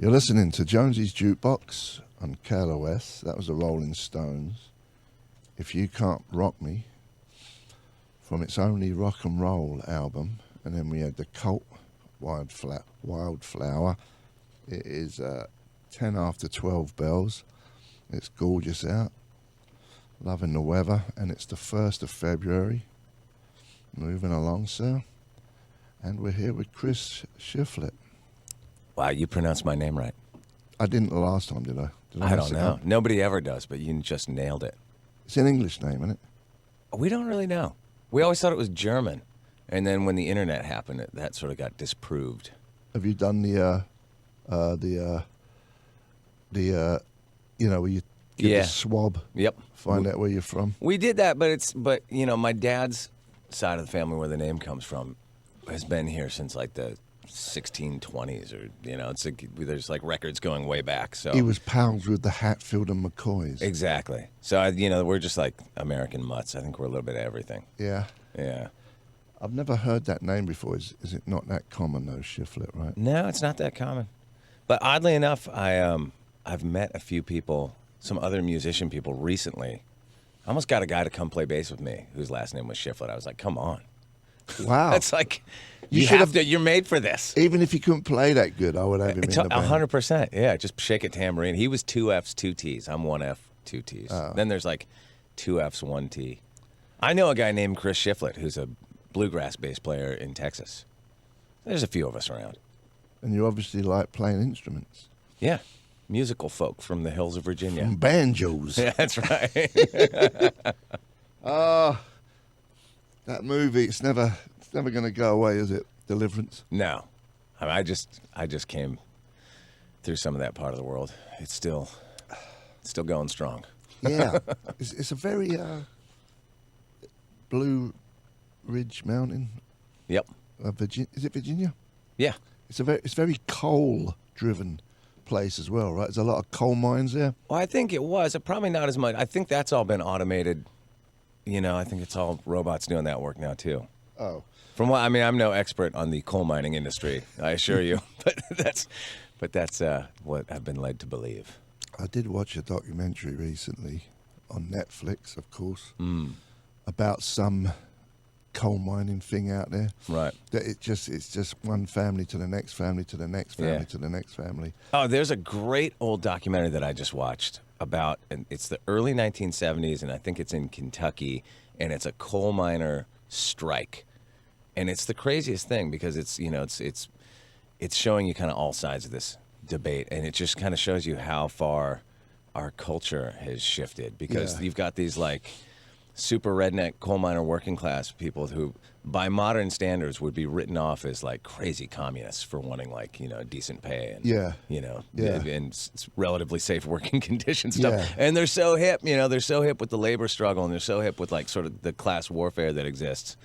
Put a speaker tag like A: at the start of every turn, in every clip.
A: You're listening to Jonesy's Jukebox on KLOS. That was the Rolling Stones. If You Can't Rock Me, from its Only Rock and Roll album. And then we had the Cult Wildflower. It is 10 after 12 bells. It's gorgeous out. Loving the weather. And it's the 1st of February. Moving along, sir. And we're here with Chris Shiflett.
B: Wow, you pronounced my name right.
A: I didn't the last time, did I?
B: I don't know. Nobody ever does, but you just nailed it.
A: It's an English name, isn't it?
B: We don't really know. We always thought it was German. And then when the internet happened, that sort of got disproved.
A: Have you done the where you get the swab?
B: Yep.
A: Find out where you're from?
B: We did that, but my dad's side of the family where the name comes from has been here since like the 1620s, or it's there's like records going way back. So
A: he was pals with the Hatfield and McCoys.
B: Exactly. So we're just like American mutts. I think we're a little bit of everything.
A: Yeah.
B: Yeah.
A: I've never heard that name before. Is it not that common though, Shiflett? Right?
B: No, it's not that common. But oddly enough, I've met a few people, some other musician people recently. I almost got a guy to come play bass with me whose last name was Shiflett. I was like, come on.
A: Wow.
B: It's like you're made for this.
A: Even if you couldn't play that good, I would have him in the band.
B: 100%. Yeah, just shake it tambourine. He was 2 Fs, 2 Ts. I'm 1 F, 2 Ts.
A: Oh.
B: Then there's like 2 Fs, 1 T. I know a guy named Chris Shiflett who's a bluegrass bass player in Texas. There's a few of us around.
A: And you obviously like playing instruments.
B: Yeah. Musical folk from the hills of Virginia.
A: From banjos.
B: Yeah, that's right.
A: That movie, it's never going to go away, is it? Deliverance?
B: No. I just came through some of that part of the world. It's still going strong.
A: Yeah. It's a very Blue Ridge Mountain.
B: Yep.
A: Is it Virginia?
B: Yeah.
A: It's very coal-driven place as well, right? There's a lot of coal mines there.
B: Well, I think it was. Probably not as much. I think that's all been automated. I think it's all robots doing that work now, too.
A: Oh.
B: I'm no expert on the coal mining industry, I assure you. but that's what I've been led to believe.
A: I did watch a documentary recently on Netflix, of course, about some coal mining thing out there.
B: Right.
A: That it's just one family to the next family to the next family to the next family.
B: Oh, there's a great old documentary that I just watched about, and it's the early 1970s, and I think it's in Kentucky, and it's a coal miner strike. And it's the craziest thing because it's showing you kind of all sides of this debate, and it just kind of shows you how far our culture has shifted because you've got these like super redneck coal miner working class people who by modern standards would be written off as like crazy communists for wanting like decent pay and and relatively safe working conditions stuff. And they're so hip, they're so hip with the labor struggle, and they're so hip with like sort of the class warfare that exists.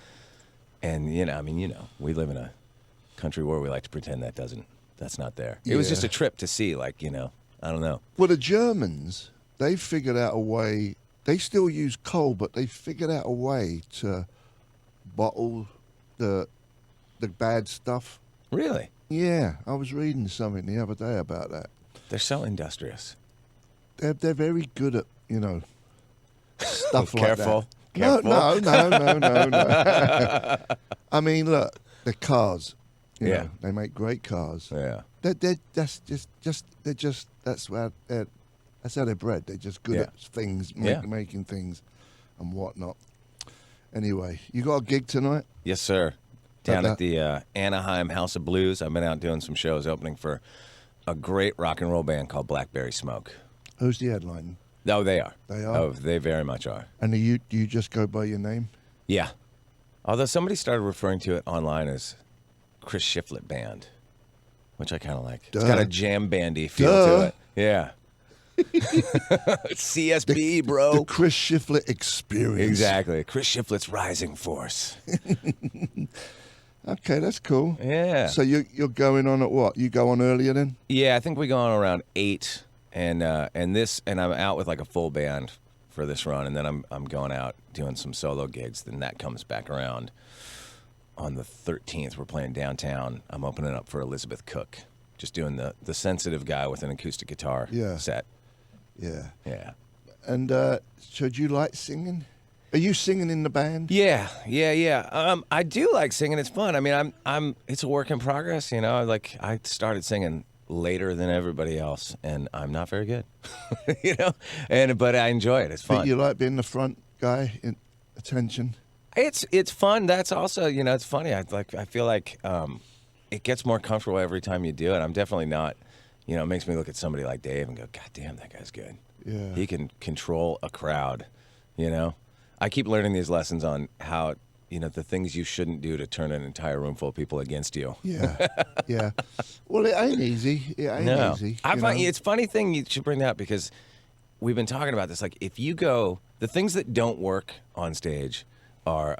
B: And we live in a country where we like to pretend that's not there. It was just a trip to see, like, I don't know.
A: Well, the Germans, they figured out a way. They still use coal, but they figured out a way to bottle the bad stuff.
B: Really?
A: Yeah, I was reading something the other day about that.
B: They're so industrious.
A: They're very good at stuff like
B: Careful.
A: that.
B: Careful.
A: No. I mean, look, the cars.
B: Yeah.
A: They make great cars.
B: Yeah.
A: That's how they're bred. They're just good at things, making things, and whatnot. Anyway, you got a gig tonight?
B: Yes, sir. Down at the Anaheim House of Blues. I've been out doing some shows opening for a great rock and roll band called Blackberry Smoke.
A: Who's the headline?
B: Oh, they are.
A: They are?
B: Oh, they very much are.
A: And do you just go by your name?
B: Yeah. Although somebody started referring to it online as Chris Shiflett Band, which I kind of like.
A: Duh.
B: It's got a jam bandy feel to it. Yeah. CSB, bro.
A: The Chris Shiflett experience.
B: Exactly. Chris Shiflett's rising force.
A: Okay, that's cool.
B: Yeah.
A: So you're going on at what? You go on earlier then?
B: Yeah, I think we go on around 8, and I'm out with like a full band for this run, and then I'm going out doing some solo gigs. Then that comes back around on the 13th. We're playing downtown. I'm opening up for Elizabeth Cook. just doing the sensitive guy with an acoustic guitar set.
A: Yeah.
B: Yeah.
A: And so do you like singing? Are you singing in the band?
B: Yeah. I do like singing. It's fun. I mean, I'm. It's a work in progress. You know, like I started singing later than everybody else, and I'm not very good. You know, but I enjoy it. It's fun.
A: But you like being the front guy in attention?
B: It's fun. That's also, you know, it's funny. I feel like it gets more comfortable every time you do it. I'm definitely not. You know, it makes me look at somebody like Dave and go, God damn, that guy's good.
A: Yeah.
B: He can control a crowd. You know, I keep learning these lessons on how, you know, the things you shouldn't do to turn an entire room full of people against you.
A: Yeah, yeah. Well, it ain't easy. It ain't easy.
B: I find it's a funny thing you should bring that up because we've been talking about this. Like, if you go, the things that don't work on stage are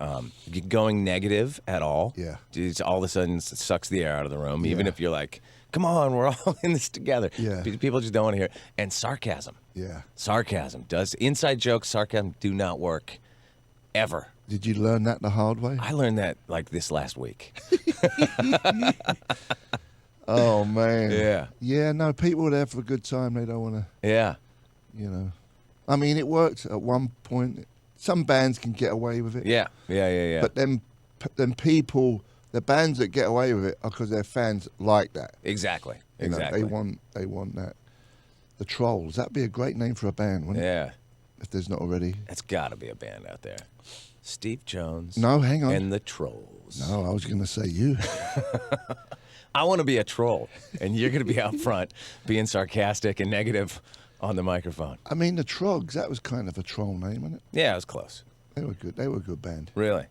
B: going negative at all.
A: Yeah.
B: It's all of a sudden sucks the air out of the room, even if you're like, come on, we're all in this together.
A: Yeah.
B: People just don't want to hear it. And sarcasm.
A: Yeah.
B: Sarcasm does. Inside jokes, sarcasm do not work ever.
A: Did you learn that the hard way?
B: I learned that like this last week.
A: Oh, man.
B: Yeah.
A: Yeah, no, people are there for a good time. They don't want to,
B: Yeah.
A: you know. I mean, it worked at one point. Some bands can get away with it.
B: Yeah.
A: But then people, the bands that get away with it are because their fans like that.
B: Exactly.
A: You know, they want that. The Trolls. That'd be a great name for a band, wouldn't it?
B: Yeah.
A: If there's not already.
B: It's got to be a band out there. Steve Jones.
A: No, hang on.
B: And the Trolls.
A: No, I was going to say you.
B: I want to be a troll, and you're going to be out front being sarcastic and negative on the microphone.
A: I mean, the Trogs, that was kind of a troll name, wasn't it?
B: Yeah, it was close.
A: They were good. They were a good band.
B: Really?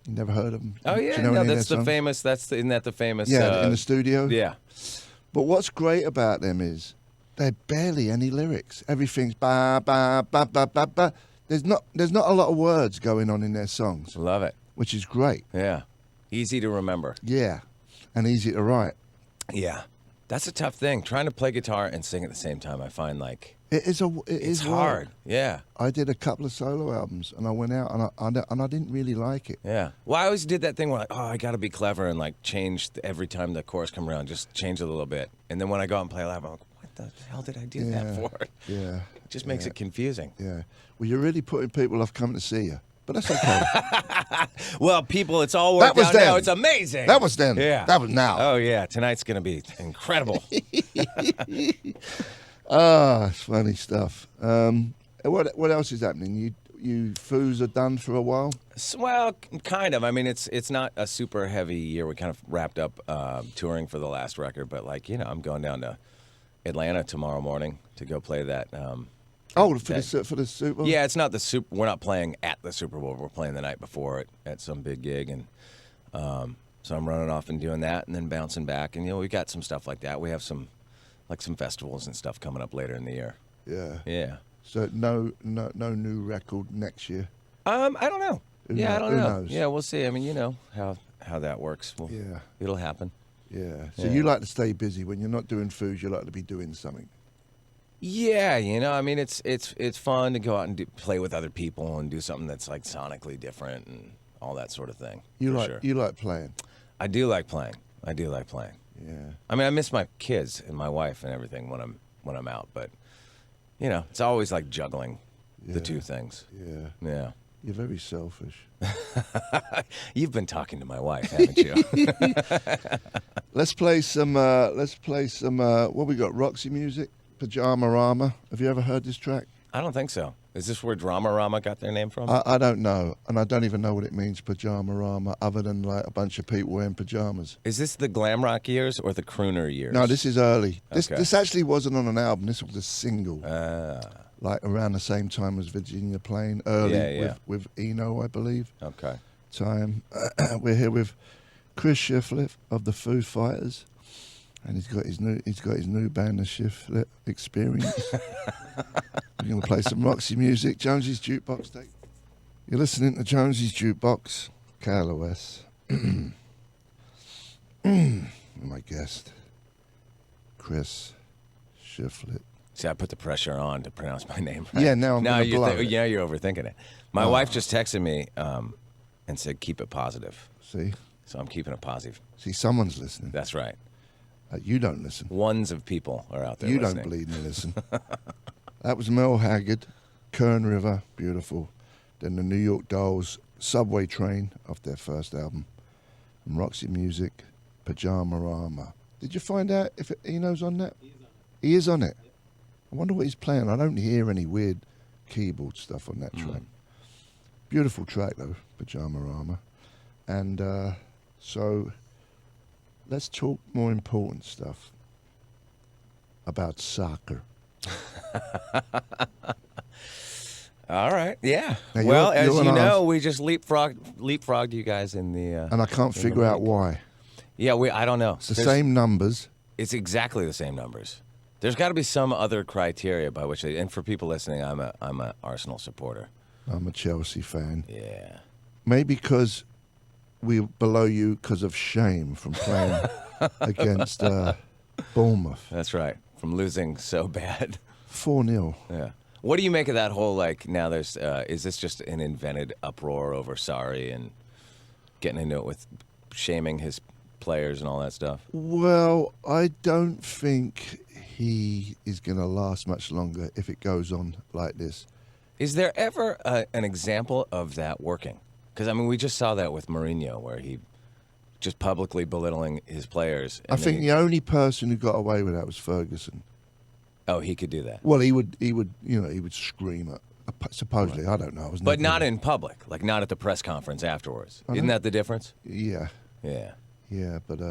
A: You never heard of them?
B: Oh,
A: Do
B: yeah.
A: you know
B: No,
A: any of
B: that's
A: their
B: the
A: songs?
B: famous, isn't that the famous?
A: Yeah, in the studio?
B: Yeah.
A: But what's great about them is they're barely any lyrics. Everything's ba, ba, ba, ba, ba, ba. There's not a lot of words going on in their songs,
B: Love it.
A: which is great.
B: Yeah. Easy to remember.
A: Yeah, and easy to write.
B: Yeah. That's a tough thing. Trying to play guitar and sing at the same time, I find like
A: It's
B: it's hard. Yeah.
A: I did a couple of solo albums, and I went out and I didn't really like it.
B: Yeah. Well, I always did that thing where like, oh, I got to be clever and like change every time the chorus come around, just change it a little bit. And then when I go out and play live, I'm like, what the hell did I do that for?
A: Yeah.
B: It just makes it confusing.
A: Yeah. Well, you're really putting people off coming to see you, but that's okay.
B: Well, people, it's all worked
A: That was
B: out
A: then.
B: now. It's amazing.
A: That was then.
B: Yeah.
A: That was now.
B: Oh, yeah. Tonight's going to be incredible.
A: It's funny stuff. What else is happening? You Foos are done for a while?
B: Well, kind of. I mean, it's not a super heavy year. We kind of wrapped up touring for the last record, but like, you know, I'm going down to Atlanta tomorrow morning to go play that.
A: For the Super Bowl?
B: Yeah, it's not the Super. We're not playing at the Super Bowl. We're playing the night before it at some big gig, and so I'm running off and doing that, and then bouncing back. And you know, we got some stuff like that. We have some festivals and stuff coming up later in the year.
A: Yeah.
B: Yeah.
A: So no new record next year.
B: I don't know. I don't
A: who
B: know.
A: knows?
B: Yeah, we'll see. I mean, you know how that works.
A: Yeah.
B: It'll happen.
A: Yeah. So
B: Yeah.
A: you like to stay busy when you're not doing Foos. You like to be doing something.
B: Yeah, you know, I mean, it's fun to go out and play with other people and do something that's like sonically different and all that sort of thing.
A: You
B: for sure.
A: like playing.
B: I do like playing.
A: Yeah.
B: I mean, I miss my kids and my wife and everything when I'm out, but you know, it's always like juggling the two things.
A: Yeah.
B: Yeah.
A: You're very selfish.
B: You've been talking to my wife, haven't you?
A: Let's play some. What we got? Roxy music. Pajama Rama. Have you ever heard this track?
B: I don't think so. Is this where Drama Rama got their name from?
A: I don't know, and I don't even know what it means, Pajama Rama, other than like a bunch of people wearing pajamas.
B: Is this the glam rock years or the crooner years?
A: No, this is early.
B: Okay.
A: This actually wasn't on an album. This was a single. Like around the same time as Virginia Plain, early
B: Yeah.
A: with Eno, I believe.
B: Okay.
A: Time. We're here with Chris Shiflett of the Foo Fighters, and he's got his new band, the Shiflett Experience. We're going to play some Roxy music. Jonesy's Jukebox. You're listening to Jonesy's Jukebox. KLOS. My guest, Chris Shiflett.
B: See, I put the pressure on to pronounce my name right.
A: Yeah, now I'm gonna blow it.
B: Yeah, you're overthinking it. My wife just texted me and said, keep it positive.
A: See?
B: So I'm keeping it positive.
A: See, someone's listening.
B: That's right.
A: You don't listen.
B: Ones of people are out there
A: You
B: listening.
A: don't bleed and listen. That was Mel Haggard, Kern River, beautiful. Then the New York Dolls, Subway Train, off their first album. And Roxy Music, Pajama Rama. Did you find out if Eno's on that? He is on it. I wonder what he's playing. I don't hear any weird keyboard stuff on that track. Beautiful track though, Pajama Rama. And so let's talk more important stuff about soccer.
B: All right, yeah.
A: Now,
B: well,
A: you're
B: as
A: an
B: you know,
A: arse.
B: we just leapfrogged you guys in the.
A: And I can't figure out why.
B: Yeah, I don't know.
A: It's the same numbers.
B: It's exactly the same numbers. There's got to be some other criteria by which and for people listening, I'm a Arsenal supporter.
A: I'm a Chelsea fan.
B: Yeah.
A: Maybe because we're below you because of shame from playing against Bournemouth.
B: That's right. From losing so bad.
A: 4-0.
B: Yeah. What do you make of that whole, like, now there's, is this just an invented uproar over Sarri and getting into it with shaming his players and all that stuff?
A: Well, I don't think he is going to last much longer if it goes on like this.
B: Is there ever an example of that working? Because, I mean, we just saw that with Mourinho, where he just publicly belittling his players.
A: I think the only person who got away with that was Ferguson.
B: Oh, he could do that.
A: Well, he would scream at, supposedly, I don't know.
B: But not in public, like not at the press conference afterwards. Isn't that the difference?
A: Yeah.
B: Yeah.
A: Yeah, but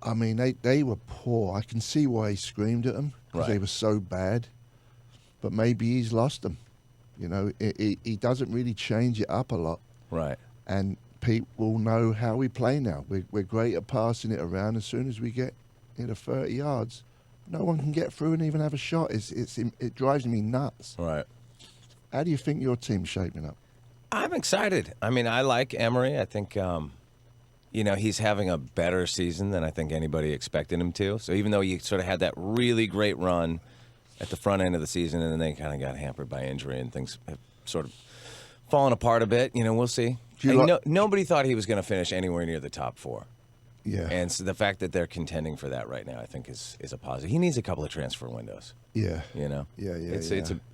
A: I mean, they were poor. I can see why he screamed at them because they were so bad. But maybe he's lost them. You know, he doesn't really change it up a lot.
B: Right.
A: And people know how we play now. We're great at passing it around. As soon as we get into 30 yards, no one can get through and even have a shot. It drives me nuts.
B: Right.
A: How do you think your team's shaping up?
B: I'm excited. I mean, I like Emery. I think, he's having a better season than I think anybody expected him to. So even though you sort of had that really great run at the front end of the season, and then they kind of got hampered by injury and things have sort of fallen apart a bit. We'll see. Nobody thought he was going to finish anywhere near the top 4.
A: Yeah.
B: And so the fact that they're contending for that right now, I think, is a positive. He needs a couple of transfer windows.
A: Yeah.
B: Yeah.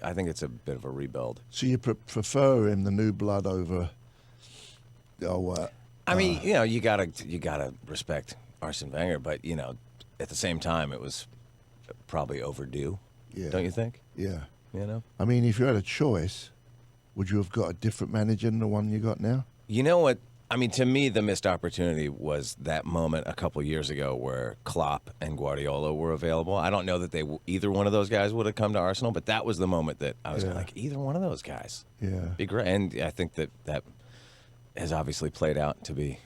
B: I think it's a bit of a rebuild.
A: So you prefer him, the new blood, over?
B: I mean, you gotta respect Arsene Wenger, but at the same time, it was probably overdue.
A: Yeah.
B: Don't you think?
A: Yeah.
B: I
A: mean, if you had a choice, would you have got a different manager than the one you got now?
B: You know what? I mean, to me, the missed opportunity was that moment a couple of years ago where Klopp and Guardiola were available. I don't know that either one of those guys would have come to Arsenal, but that was the moment that I was like, either one of those guys.
A: Yeah.
B: Be great. And I think that has obviously played out to be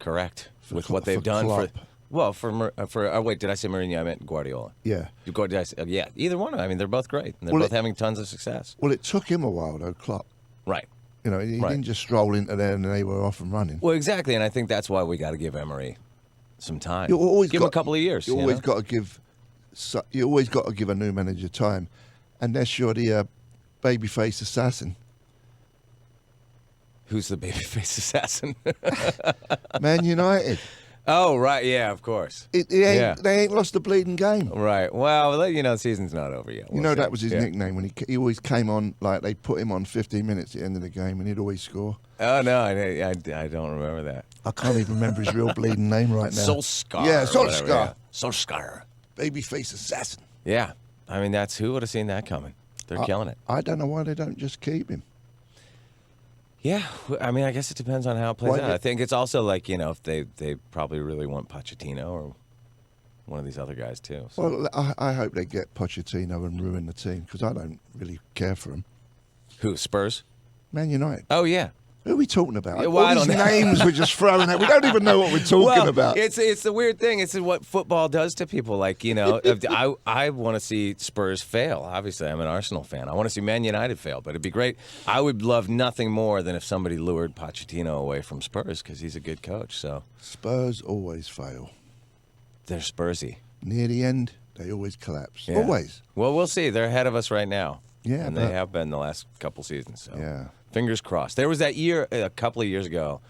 B: correct with what they've done
A: Klopp.
B: wait, did I say Mourinho? I meant Guardiola.
A: Yeah.
B: Did I say, yeah, either one of them. I mean, they're both great. And they're both having tons of success.
A: Well, it took him a while, though, Klopp.
B: Right.
A: He didn't just stroll into there and they were off and running.
B: Well, exactly, and I think that's why we got to give Emery some time.
A: You always
B: give him a couple of years.
A: You always got to give a new manager time, unless you're the babyface assassin.
B: Who's the babyface assassin?
A: Man United.
B: Oh, right, yeah, of course.
A: They ain't lost the bleeding game.
B: Right. Well, the season's not over yet.
A: That was his nickname when he always came on, like they put him on 15 minutes at the end of the game and he'd always score.
B: Oh, no, I don't remember that.
A: I can't even remember his real bleeding name right now.
B: Solskjaer.
A: Yeah, Solskjaer.
B: Yeah. Solskjaer.
A: Babyface assassin.
B: Yeah. I mean, who would have seen that coming? They're killing it.
A: I don't know why they don't just keep him.
B: Yeah, I mean, I guess it depends on how it plays out. I think it's also like, if they probably really want Pochettino or one of these other guys too.
A: So. Well, I hope they get Pochettino and ruin the team because I don't really care for him.
B: Who, Spurs?
A: Man United.
B: Oh, yeah.
A: Who are we talking about?
B: Yeah, well,
A: all these names we're just throwing out. We don't even know what we're talking about.
B: It's the weird thing. It's what football does to people. Like, I want to see Spurs fail. Obviously, I'm an Arsenal fan. I want to see Man United fail, but it'd be great. I would love nothing more than if somebody lured Pochettino away from Spurs because he's a good coach. So
A: Spurs always fail.
B: They're Spursy.
A: Near the end, they always collapse.
B: Yeah.
A: Always.
B: Well, we'll see. They're ahead of us right now.
A: Yeah,
B: and they have been the last couple seasons. So.
A: Yeah.
B: Fingers crossed. There was that year, a couple of years ago,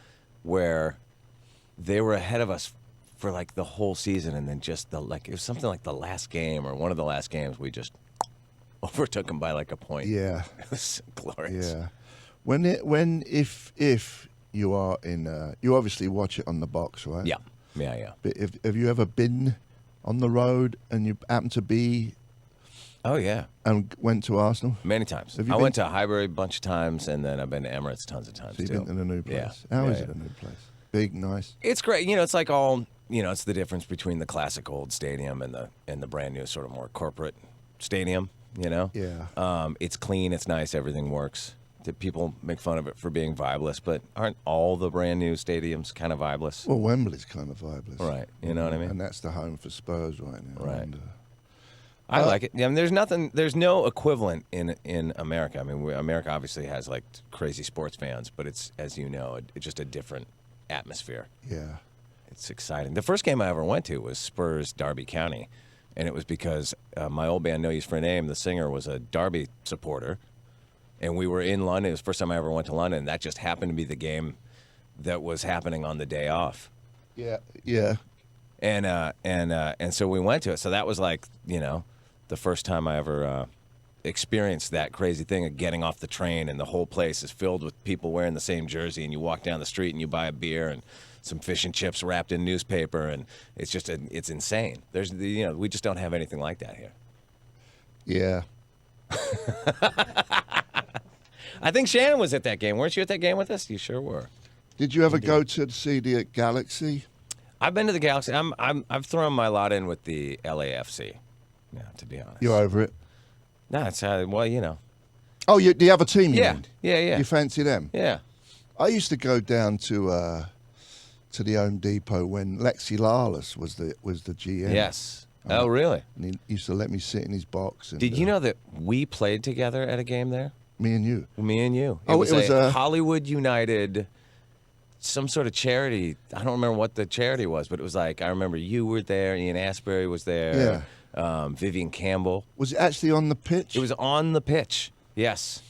B: where they were ahead of us for like the whole season, and then just it was something like the last game or one of the last games, we just overtook them by like a point.
A: Yeah.
B: It was glorious.
A: Yeah. If you are in, you obviously watch it on the box, right?
B: Yeah. Yeah.
A: But have you ever been on the road and you happen to be
B: Oh yeah,
A: and went to Arsenal?
B: many times.
A: Have you
B: I
A: been-
B: went to Highbury a bunch of times, and then I've been to Emirates tons of times
A: So you've
B: too.
A: been to the new place.
B: Yeah.
A: How
B: Yeah,
A: is
B: yeah.
A: it, a new place? Big, nice.
B: It's great. It's like all, it's the difference between the classic old stadium and the brand new sort of more corporate stadium.
A: Yeah.
B: It's clean. It's nice. Everything works. People make fun of it for being vibeless, but aren't all the brand new stadiums kind of vibeless?
A: Well, Wembley's kind of vibeless.
B: Right. You know what I mean?
A: And that's the home for Spurs right now.
B: Right.
A: And,
B: I like it. Yeah, I mean, there's no equivalent in America. I mean, America obviously has like crazy sports fans, but it's, as you know, it's just a different atmosphere.
A: yeah.
B: It's exciting. The first game I ever went to was Spurs Derby County, and it was because my old band No Use for a Name, the singer, was a Derby supporter, and we were in London. It was the first time I ever went to London. And that just happened to be the game that was happening on the day off.
A: Yeah. Yeah.
B: And so we went to it. So that was like, the first time I ever experienced that crazy thing of getting off the train and the whole place is filled with people wearing the same jersey, and you walk down the street and you buy a beer and some fish and chips wrapped in newspaper, and it's just it's insane. There's we just don't have anything like that here.
A: Yeah.
B: I think Shannon was at that game. Weren't you at that game with us? You sure were.
A: Did you ever go to see the Galaxy?
B: I've been to the Galaxy. I've thrown my lot in with the LAFC. Yeah, to be honest.
A: You're over it?
B: No, it's well.
A: Oh, the other team, you
B: Yeah,
A: mean?
B: yeah.
A: You fancy them?
B: Yeah.
A: I used to go down to the Home Depot when Lexi Lawless was the GM.
B: Yes. Oh, really?
A: And he used to let me sit in his box. And,
B: Did you know that we played together at a game there?
A: Me and you.
B: Me and you.
A: Oh, it was
B: a Hollywood United, some sort of charity. I don't remember what the charity was, but it was like, I remember you were there, Ian Asbury was there, Vivian Campbell.
A: Was it actually on the pitch?
B: It was on the pitch. Yes.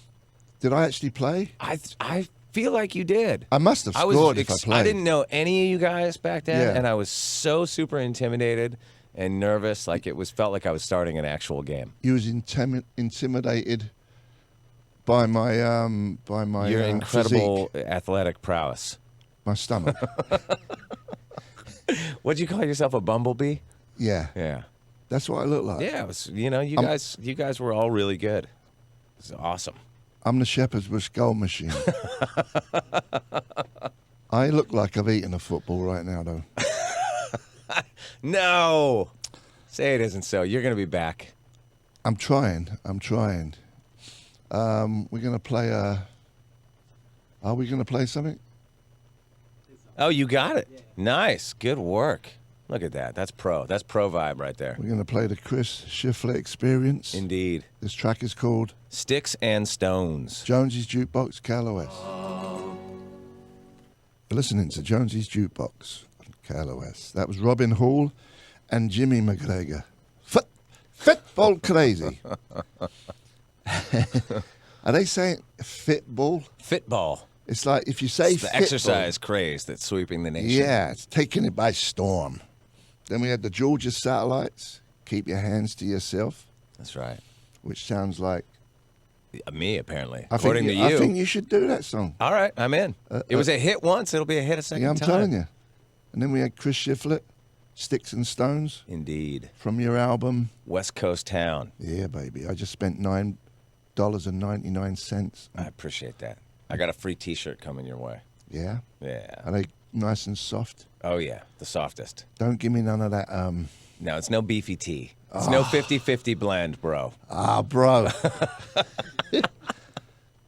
A: Did I actually play?
B: I feel like you did.
A: I must have scored if I played.
B: I didn't know any of you guys back then,
A: Yeah.
B: and I was so super intimidated and nervous. Like felt like I was starting an actual game.
A: You was intimidated by my
B: Your incredible
A: physique,
B: athletic prowess.
A: my stomach.
B: What'd you call yourself, a bumblebee?
A: Yeah,
B: Yeah.
A: that's what I look like.
B: Yeah, it was, you guys were all really good. It was awesome.
A: I'm the Shepherd's Bush goal machine. I look like I've eaten a football right now, though.
B: No. Say it isn't so. You're going to be back.
A: I'm trying. We're gonna play Are we gonna play something?
B: Oh, you got it. Nice. Good work. Look at that. That's pro. That's pro vibe right there.
A: We're gonna play the Chris Shiflett Experience.
B: Indeed.
A: This track is called
B: Sticks and Stones.
A: Jonesy's Jukebox, Cal OS. You're listening to Jonesy's Jukebox, Cal OS. That was Robin Hall and Jimmy McGregor. Fitball crazy. Are they saying fitball?
B: Fitball.
A: It's like if you say
B: It's the
A: fitball,
B: exercise craze that's sweeping the nation.
A: yeah, it's taking it by storm. Then we had the Georgia Satellites, Keep Your Hands to Yourself,
B: That's right.
A: which sounds like
B: Me, apparently.
A: I
B: According
A: think
B: to
A: you,
B: you.
A: I think you should do that song.
B: All right, I'm in. It was a hit once. It'll be a hit a second
A: Yeah, I'm
B: time.
A: telling you. And then we had Chris Shiflett, Sticks and Stones,
B: Indeed.
A: from your album.
B: West Coast Town.
A: Yeah, baby. I just spent $9.99.
B: I appreciate that. I got a free T-shirt coming your way.
A: Yeah.
B: Yeah.
A: Are they nice and soft?
B: Oh, yeah. The softest.
A: Don't give me none of that.
B: No, it's no beefy tea. It's no 50-50 blend, bro.
A: Bro.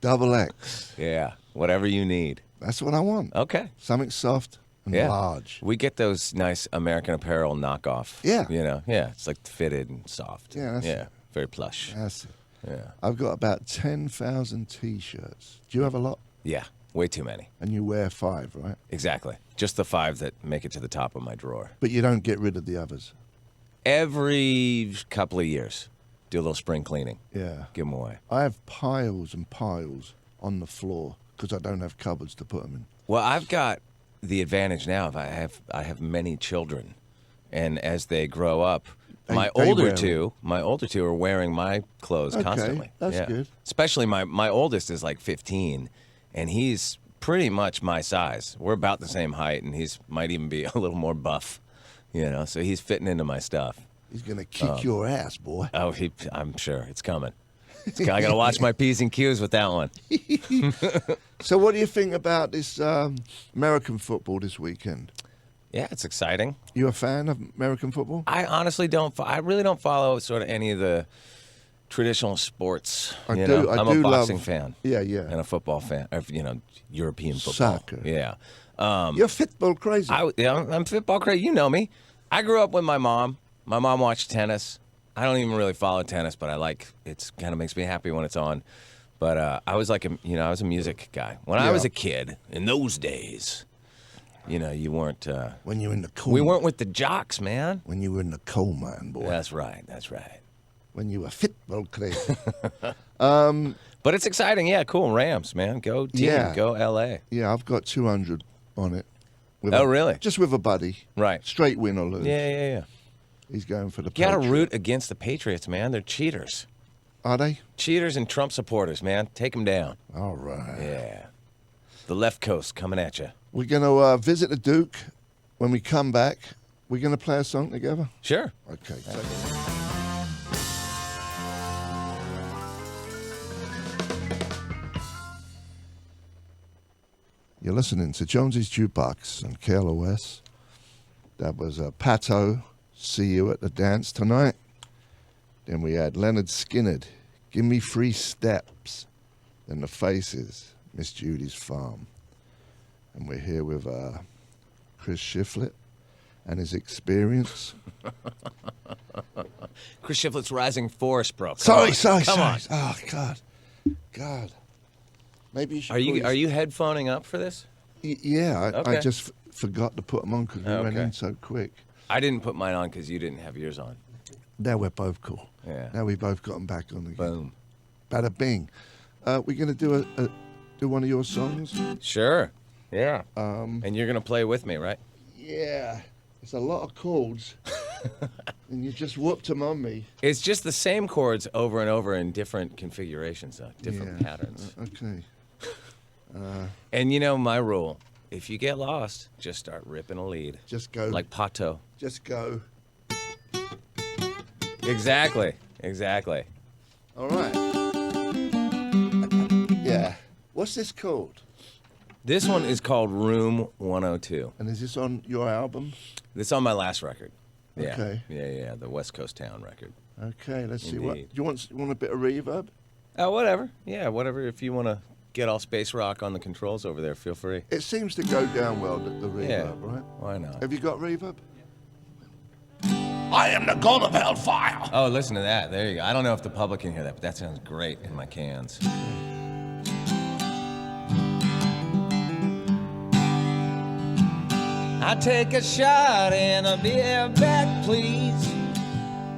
A: Double X.
B: Yeah. Whatever you need.
A: That's what I want.
B: Okay.
A: Something soft and
B: Yeah.
A: large.
B: We get those nice American Apparel knockoff.
A: Yeah.
B: Yeah. It's like fitted and soft.
A: Yeah, that's it.
B: Very plush.
A: That's it.
B: Yeah.
A: I've got about 10,000 T-shirts. Do you have a lot?
B: Yeah. Way too many.
A: And you wear 5, right?
B: Exactly. Just the 5 that make it to the top of my drawer.
A: But you don't get rid of the others.
B: Every couple of years, do a little spring cleaning.
A: Yeah.
B: Give them away.
A: I have piles and piles on the floor because I don't have cupboards to put them in.
B: Well, I've got the advantage now of I have many children, and as they grow up, my older two are wearing my clothes constantly.
A: That's good.
B: Especially my oldest is like 15, and he's pretty much my size. We're about the same height, and he's might even be a little more buff, so he's fitting into my stuff.
A: He's gonna kick your ass, boy.
B: Oh, I'm sure it's coming. I gotta watch my P's and Q's with that one.
A: So what do you think about this American football this weekend?
B: Yeah, it's exciting.
A: You a fan of American football?
B: I honestly don't. I really don't follow sort of any of the traditional sports. I'm a boxing fan.
A: Yeah.
B: And a football fan. European football.
A: Soccer.
B: Yeah.
A: You're football crazy.
B: I'm football crazy. You know me. I grew up with my mom. My mom watched tennis. I don't even really follow tennis, but I like it. Kind of makes me happy when it's on. But I was I was a music guy when I was a kid. In those days, you weren't.
A: When you were in the coal.
B: We weren't with the jocks, man.
A: When you were in the coal mine, boy.
B: That's right.
A: When you were football crazy.
B: But it's exciting. Yeah, cool. Rams, man. Go team.
A: Yeah.
B: Go LA.
A: Yeah, I've got 200 on it.
B: Really?
A: Just with a buddy.
B: Right.
A: Straight win or lose.
B: Yeah.
A: He's going for the
B: You got to
A: Patriots.
B: root against the Patriots, man. They're cheaters.
A: Are they?
B: Cheaters and Trump supporters, man. Take them down.
A: All right.
B: Yeah. The left coast coming at you.
A: We're going to visit the Duke. When we come back, we're going to play a song together?
B: Sure.
A: Okay. You're listening to Jonesy's Jukebox on KLOS. That was Pato, See You at the Dance Tonight. Then we had Leonard Skinner, Give Me 3 Steps. Then The Faces, Miss Judy's Farm. And we're here with Chris Shiflett and his experience.
B: Chris Shiflett's Rising Force, bro.
A: Sorry.
B: Come on.
A: Oh, God. Maybe you should.
B: Are you headphoning up for this?
A: Yeah,
B: Okay.
A: I just forgot to put them on because we went in so quick.
B: I didn't put mine on because you didn't have yours on.
A: Now we're both cool.
B: Yeah.
A: Now we both got them back on again.
B: Boom.
A: Bada bing. We're gonna do do one of your songs.
B: Sure. Yeah. And you're gonna play with me, right?
A: Yeah. It's a lot of chords, and you just whooped them on me.
B: It's just the same chords over and over in different configurations, though, different patterns.
A: Okay.
B: And my rule: if you get lost, just start ripping a lead.
A: Just go.
B: Like Pato.
A: Just go.
B: Exactly.
A: All right. Yeah. What's this called?
B: This one is called Room 102.
A: And is this on your album?
B: It's on my last record. Yeah.
A: Okay.
B: Yeah, the West Coast Town record.
A: Okay, let's see.
B: Indeed.
A: Do you want a bit of reverb?
B: Oh, whatever. Yeah, whatever. If you want to get all space rock on the controls over there, feel free.
A: It seems to go down well, the reverb,
B: Yeah.
A: right?
B: Why not?
A: Have you got reverb?
C: I am the god of hellfire.
B: Oh, listen to that. There you go. I don't know if the public can hear that, but that sounds great in my cans. I take a shot and a beer back, please.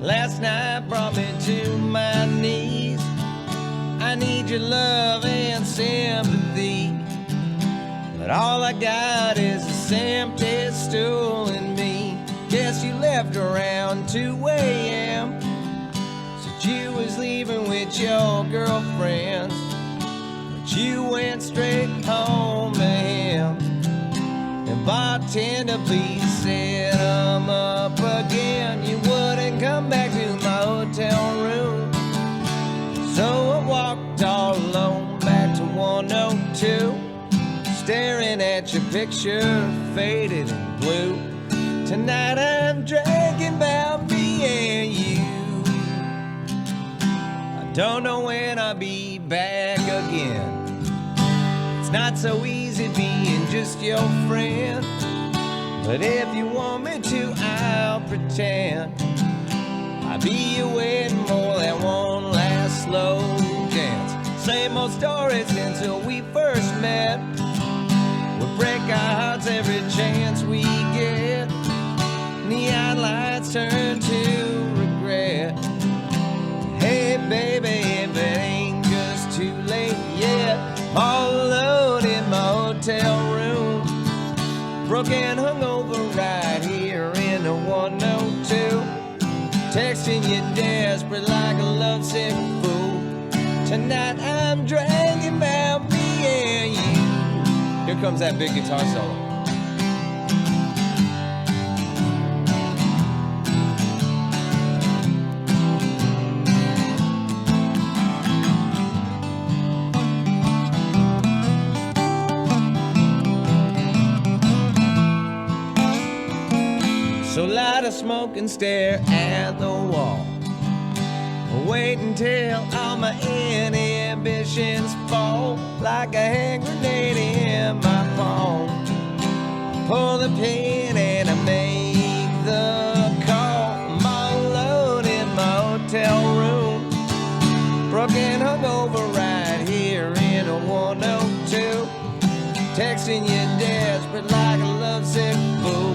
B: Last night brought me to my knees. I need your love and sympathy, but all I got is this empty stool in me. Guess you left around 2 a.m. Said you was leaving with your girlfriend, but you went straight home to him. And bartender, please set 'em up again. You wouldn't come back to my hotel room, so I walked all alone back to 102, staring at your picture, faded and blue. Tonight I'm drinking about me and you. I don't know when I'll be back again. It's not so easy being just your friend, but if you want me to, I'll pretend I'll be your wedding more than one last slow dance. Same old story since we first met. We break our hearts every chance we get. Neon lights turn to regret. Hey baby, if it ain't just too late yet, all alone in my hotel room, Broken hungover right here in a 102. Texting you desperate like a lovesick fool. Tonight I'm dragging about me and you. Here comes that big guitar solo. So light a smoke and stare at the wall. Wait until all my inhibitions fall like a hand grenade in my palm. Pull the pin and I make the call. I'm all alone in my hotel room. Broken hungover right here in a 102. Texting you desperate like a lovesick fool.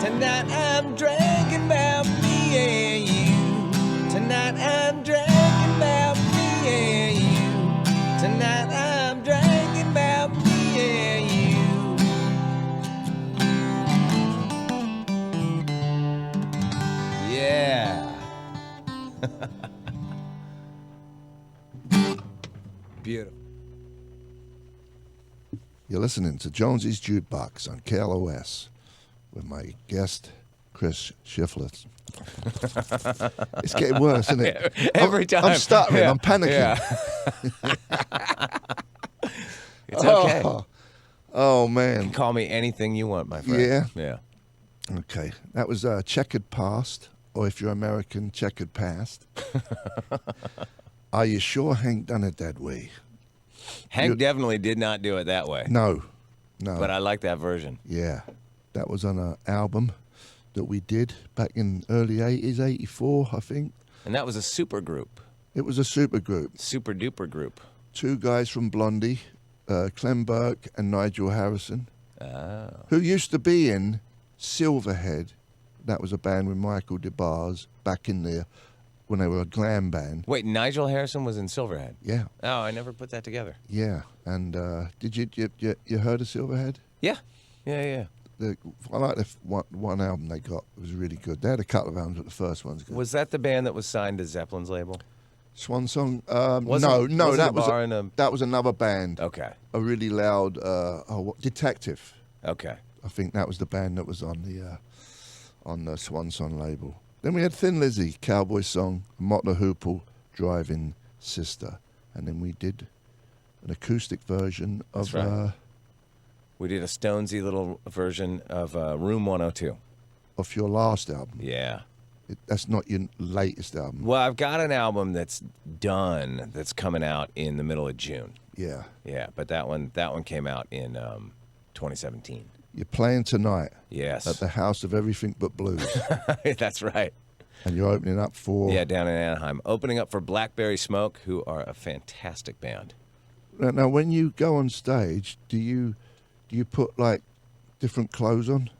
B: Tonight I'm dragging about me and you. Tonight I'm dragging about me and you. Tonight I'm dragging about me and you. Yeah. Beautiful.
A: You're listening to Jonesy's Jukebox on KLOS with my guest, Chris Shiflett. It's getting worse, isn't it?
B: Every time.
A: I'm stuttering.
B: Yeah.
A: I'm panicking.
B: Yeah. It's okay.
A: Oh,
B: You
A: man.
B: can call me anything you want, my friend.
A: Yeah?
B: Yeah.
A: Okay. That was Checkered Past, or if you're American, Checkered Past. Are you sure Hank done it that way?
B: Hank definitely did not do it that way.
A: No.
B: But I like that version.
A: Yeah. That was on an album that we did back in early 80s, 84, I think.
B: And that was a super group.
A: It was a super group.
B: Super duper group.
A: Two guys from Blondie, Clem Burke and Nigel Harrison, who used to be in Silverhead. That was a band with Michael DeBars back in there when they were a glam band.
B: Wait, Nigel Harrison was in Silverhead?
A: Yeah,
B: Oh, I never put that together.
A: yeah. And did you heard of Silverhead?
B: Yeah. Yeah.
A: I like the one album they got. It was really good. They had a couple of albums, but the first one's good.
B: Was that the band that was signed to Zeppelin's label?
A: Swan Song?
B: Wasn't-
A: No,
B: wasn't
A: that
B: the
A: was
B: bar in a-
A: that was another band.
B: Okay.
A: A really loud Detective.
B: Okay.
A: I think that was the band that was on the Swan Song label. Then we had Thin Lizzy, Cowboy Song, Motley Hoople, Driving Sister, and then we did an acoustic version of
B: That's right. We did a Stonesy little version of Room 102.
A: of your last album.
B: Yeah.
A: That's not your latest album.
B: Well, I've got an album that's done that's coming out in the middle of June.
A: Yeah.
B: Yeah, but that one came out in 2017.
A: You're playing tonight
B: Yes.
A: at the House of Everything But Blues,
B: That's right.
A: and you're opening up for.
B: Yeah, down in Anaheim. Opening up for Blackberry Smoke, who are a fantastic band.
A: Now, when you go on stage, do you put like different clothes on?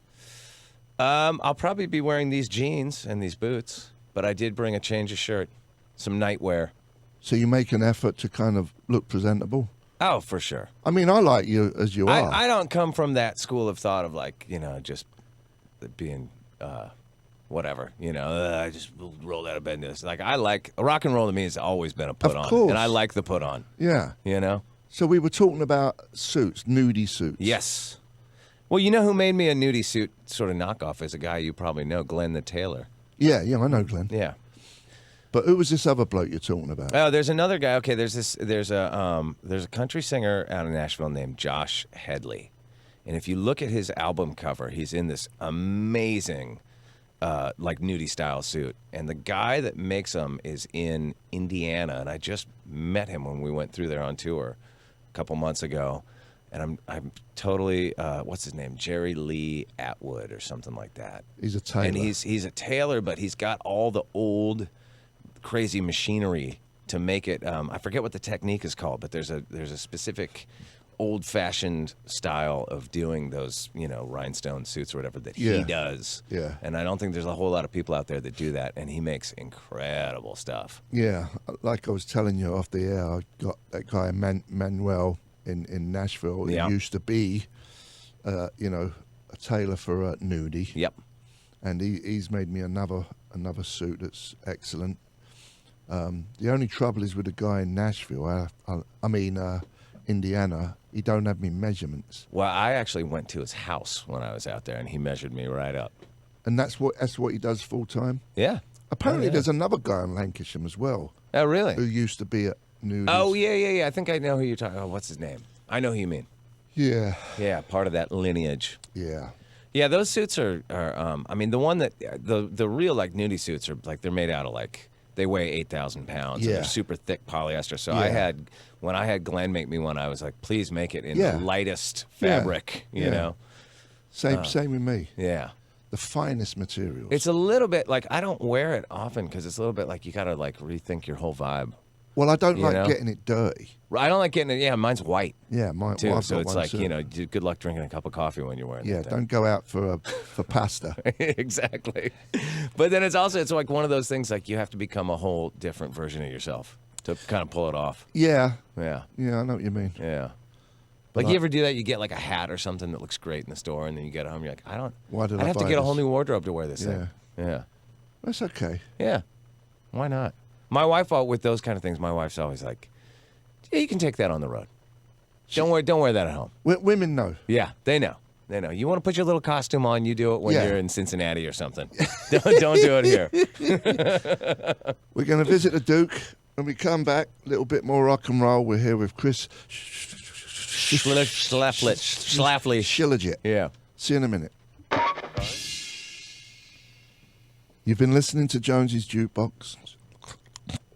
B: I'll probably be wearing these jeans and these boots, but I did bring a change of shirt, some nightwear.
A: So you make an effort to kind of look presentable?
B: Oh, for sure.
A: I mean, I like you as you are.
B: I don't come from that school of thought of like, just being whatever, I just rolled out of bed and this. Like, I like rock and roll to me has always been a put on.
A: course.
B: And I like the put on,
A: Yeah. So we were talking about suits, nudie suits.
B: Yes. Well, you know who made me a nudie suit sort of knockoff is a guy you probably know, Glenn the Tailor.
A: Yeah, I know Glenn.
B: Yeah.
A: But who was this other bloke you're talking about?
B: Oh, there's another guy. Okay, there's a country singer out in Nashville named Josh Headley. And if you look at his album cover, he's in this amazing like nudie style suit. And the guy that makes them is in Indiana, and I just met him when we went through there on tour a couple months ago. And I'm totally what's his name? Jerry Lee Atwood or something like that.
A: He's a tailor.
B: And he's a tailor, but he's got all the old crazy machinery to make it. I forget what the technique is called, but there's a specific old-fashioned style of doing those, rhinestone suits or whatever that he does.
A: Yeah.
B: And I don't think there's a whole lot of people out there that do that, and he makes incredible stuff.
A: Yeah, like I was telling you off the air, I got that guy Manuel in Nashville.
B: Yeah.
A: He used to be, a tailor for Nudie.
B: Yep.
A: And he's made me another suit that's excellent. The only trouble is with the guy in Nashville. Indiana. He don't have me measurements.
B: Well, I actually went to his house when I was out there, and he measured me right up.
A: And that's what he does full time.
B: Yeah.
A: Apparently,
B: yeah.
A: there's another guy in Lancashire as well.
B: Oh, really?
A: Who used to be at Nudie's.
B: Oh, yeah. I think I know who you're talking. Oh, what's his name? I know who you mean.
A: Yeah.
B: Yeah, part of that lineage.
A: Yeah.
B: Yeah, those suits are I mean, the one that the real like Nudie suits are like they're made out of like they weigh 8,000 pounds.
A: Yeah.
B: And they're super thick polyester. So
A: Yeah.
B: when I had Glenn make me one, I was like, please make it in
A: Yeah.
B: the lightest fabric.
A: Yeah.
B: You know.
A: Same with me.
B: Yeah.
A: The finest materials.
B: It's a little bit like I don't wear it often because it's a little bit like you gotta like rethink your whole vibe.
A: Well, I don't
B: You
A: like
B: know?
A: getting it dirty.
B: I don't like getting it. Yeah, mine's white
A: Yeah, mine
B: too.
A: well, I've
B: So
A: got
B: it's
A: one
B: like
A: too.
B: good luck drinking a cup of coffee when you're wearing.
A: Yeah,
B: that thing.
A: don't go out for pasta.
B: Exactly. But then it's like one of those things like you have to become a whole different version of yourself to kind of pull it off.
A: Yeah,
B: Yeah.
A: I know what you mean.
B: Yeah. Like you ever do that? You get like a hat or something that looks great in the store, and then you get home, you're like,
A: Why did I
B: I'd have to
A: buy
B: get a
A: this?
B: whole new wardrobe to wear this
A: Yeah.
B: thing. Yeah.
A: That's okay.
B: Yeah. Why not? My wife, with those kind of things, my wife's always like, yeah, you can take that on the road. Don't wear that at home.
A: Women know.
B: Yeah, they know. They know. You want to put your little costume on, you do it when
A: Yeah.
B: you're in Cincinnati or something. don't do it here.
A: We're going to visit the Duke. When we come back, a little bit more rock and roll. We're here with Chris
B: Schlafly.
A: Shillerjet.
B: Yeah.
A: See you in a minute. You've been listening to Jonesy's Jukebox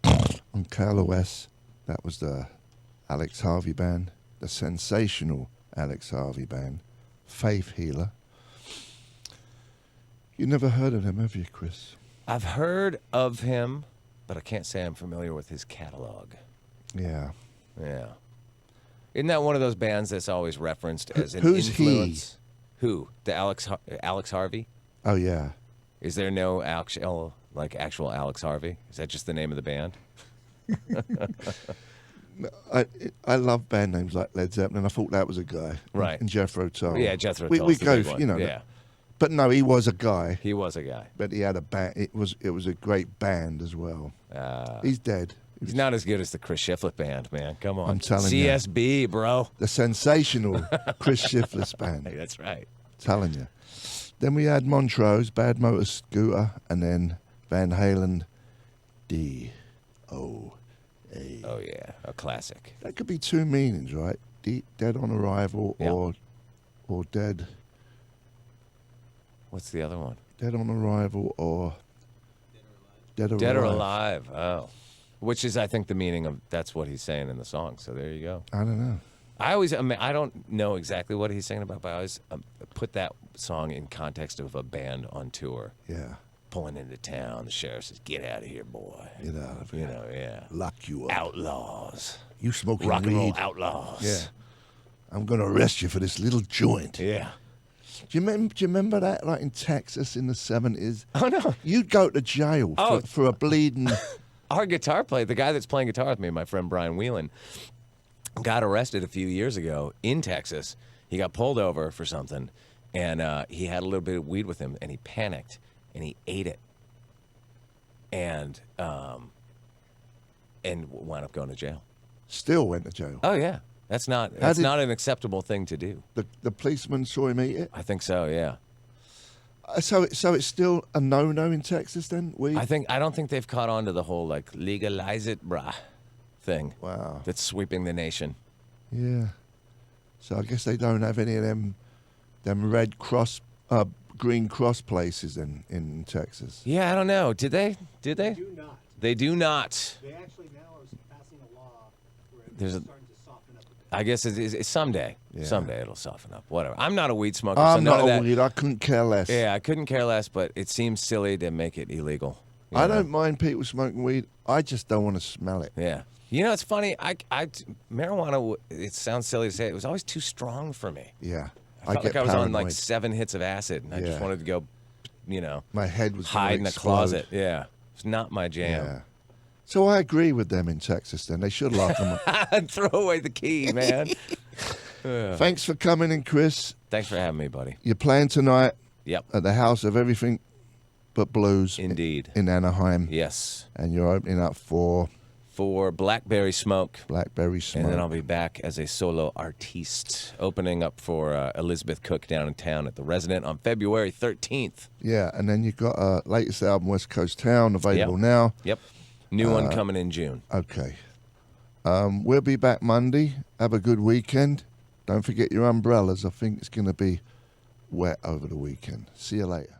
A: on KLOS. That was the Alex Harvey Band, the sensational Alex Harvey Band, Faith Healer. You never heard of them, have you, Chris?
B: I've heard of him, but I can't say I'm familiar with his catalog.
A: Yeah.
B: Yeah. Isn't that one of those bands that's always referenced as an
A: Who's
B: influence? Who? The Alex Harvey?
A: Oh, yeah.
B: Is there no actual Alex Harvey? Is that just the name of the band?
A: I love band names like Led Zeppelin. I thought that was a guy.
B: Right.
A: And Jethro Tull.
B: Yeah, Jethro
A: We
B: Tull's the
A: go,
B: big one.
A: you know.
B: Yeah.
A: But no, he was a guy.
B: He was a guy.
A: But he had a band. It was a great band as well. He's dead.
B: He's not as good as the Chris Shiflett band, man. Come on.
A: I'm telling you.
B: CSB, bro.
A: The sensational Chris Shiflett band.
B: Hey, that's right.
A: Telling you. Then we had Montrose, Bad Motor Scooter, and then Van Halen, D.O.A.
B: Oh, yeah. A classic.
A: That could be two meanings, right? Dead on arrival
B: Yeah.
A: or dead.
B: What's the other one?
A: Dead on arrival or dead or
B: Dead or
A: alive.
B: Alive. Oh. Which is, I think, the meaning of that's what he's saying in the song. So there you go.
A: I don't know.
B: I don't know exactly what he's saying about, but I always put that song in context of a band on tour.
A: Yeah.
B: Pulling into town, the sheriff says, "Get out of here, boy."
A: Get out of
B: You
A: here.
B: know, yeah.
A: Lock you up.
B: Outlaws.
A: You smoking
B: Rock and
A: weed.
B: roll outlaws.
A: Yeah. I'm going to arrest you for this little joint.
B: Yeah.
A: Do you remember that, like in Texas in the 70s?
B: Oh, no.
A: You'd go to jail
B: Oh.
A: for a bleeding...
B: Our guitar player, the guy that's playing guitar with me, my friend Brian Whelan, got arrested a few years ago in Texas. He got pulled over for something, and he had a little bit of weed with him, and he panicked, and he ate it, and wound up going to jail.
A: Still went to jail.
B: Oh yeah, that's not not an acceptable thing to do.
A: The policeman saw him eat it?
B: I think so. Yeah.
A: So it's still a no-no in Texas then? Weed?
B: I don't think they've caught on to the whole like legalize it, brah, thing.
A: Wow.
B: That's sweeping the nation.
A: Yeah. So I guess they don't have any of them red cross, green cross places in Texas.
B: Yeah, I don't know. Did they? Did they?
D: They do not.
B: They do not.
D: They actually now are passing a law where
B: There's
D: it's
B: a-
D: starting to soften up a bit.
B: I guess it's someday.
A: Yeah.
B: Someday it'll soften up. Whatever. I'm not a weed smoker, so
A: I'm
B: none
A: not
B: of
A: a
B: that.
A: weed. I couldn't care less.
B: Yeah, I couldn't care less, but it seems silly to make it illegal. you
A: I
B: know?
A: don't mind people smoking weed. I just don't want to smell it.
B: Yeah. You know, it's funny. Marijuana. It sounds silly to say. It was always too strong for me.
A: Yeah.
B: I felt
A: get
B: like I was on
A: paranoid.
B: like 7 hits of acid, and I just
A: Yeah.
B: wanted to go,
A: My head was gonna
B: hide in a
A: explode.
B: closet. Yeah, it's not my jam.
A: Yeah. So I agree with them in Texas then. They should lock them up.
B: Throw away the key, man.
A: Thanks for coming in, Chris.
B: Thanks for having me, buddy.
A: You're playing tonight
B: Yep.
A: at the House of Everything But Blues
B: Indeed.
A: in Anaheim.
B: Yes.
A: And you're opening up for
B: For Blackberry Smoke.
A: Blackberry Smoke.
B: And then I'll be back as a solo artiste, opening up for Elizabeth Cook down in town at the Resident on February 13th.
A: Yeah, and then you've got latest album, West Coast Town, available now.
B: Yep. New one coming in June.
A: Okay. We'll be back Monday. Have a good weekend. Don't forget your umbrellas. I think it's going to be wet over the weekend. See you later.